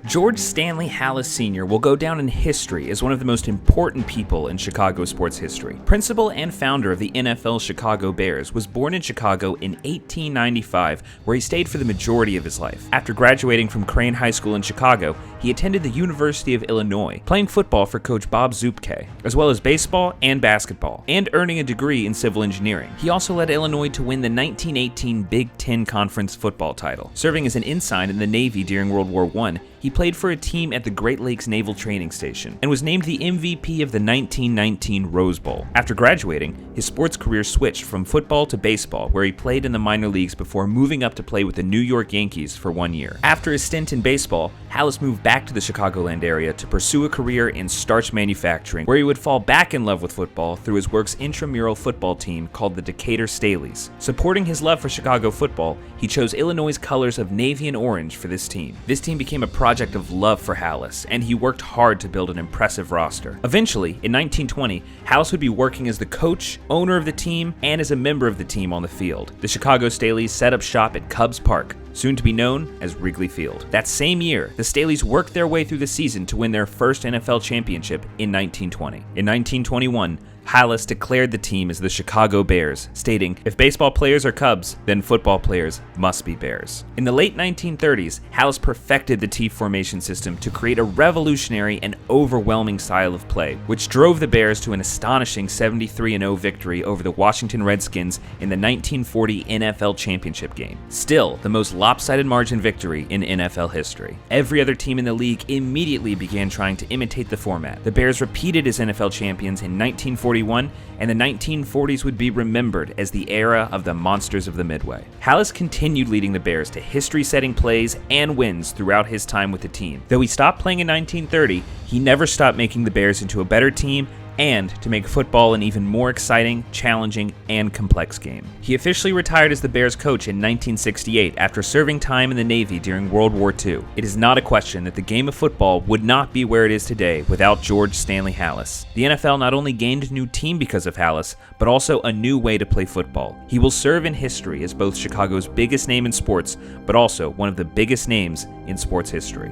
George Stanley Halas Sr. will go down in history as one of the most important people in Chicago sports history. Principal and founder of the NFL Chicago Bears, was born in Chicago in 1895, where he stayed for the majority of his life. After graduating from Crane High School in Chicago, he attended the University of Illinois, playing football for Coach Bob Zuppke, as well as baseball and basketball, and earning a degree in civil engineering. He also led Illinois to win the 1918 Big Ten Conference football title. Serving as an ensign in the Navy during World War I, he played for a team at the Great Lakes Naval Training Station and was named the MVP of the 1919 Rose Bowl. After graduating, his sports career switched from football to baseball, where he played in the minor leagues before moving up to play with the New York Yankees for 1 year. After his stint in baseball, Halas moved back to the Chicagoland area to pursue a career in starch manufacturing, where he would fall back in love with football through his work's intramural football team called the Decatur Staleys. Supporting his love for Chicago football, he chose Illinois' colors of navy and orange for this team. This team became a project of love for Halas, and he worked hard to build an impressive roster. Eventually, in 1920, Halas would be working as the coach, owner of the team, and as a member of the team on the field. The Chicago Staleys set up shop at Cubs Park, soon to be known as Wrigley Field. That same year, the Staleys worked their way through the season to win their first NFL championship in 1920. In 1921, Halas declared the team as the Chicago Bears, stating, "If baseball players are Cubs, then football players must be Bears." In the late 1930s, Halas perfected the T formation system to create a revolutionary and overwhelming style of play, which drove the Bears to an astonishing 73-0 victory over the Washington Redskins in the 1940 NFL championship game. Still, the most lopsided margin victory in NFL history. Every other team in the league immediately began trying to imitate the format. The Bears repeated as NFL champions in 1941, and the 1940s would be remembered as the era of the Monsters of the Midway. Halas continued leading the Bears to history-setting plays and wins throughout his time with the team. Though he stopped playing in 1930, he never stopped making the Bears into a better team and to make football an even more exciting, challenging, and complex game. He officially retired as the Bears coach in 1968 after serving time in the Navy during World War II. It is not a question that the game of football would not be where it is today without George Stanley Halas. The NFL not only gained a new team because of Halas, but also a new way to play football. He will serve in history as both Chicago's biggest name in sports, but also one of the biggest names in sports history.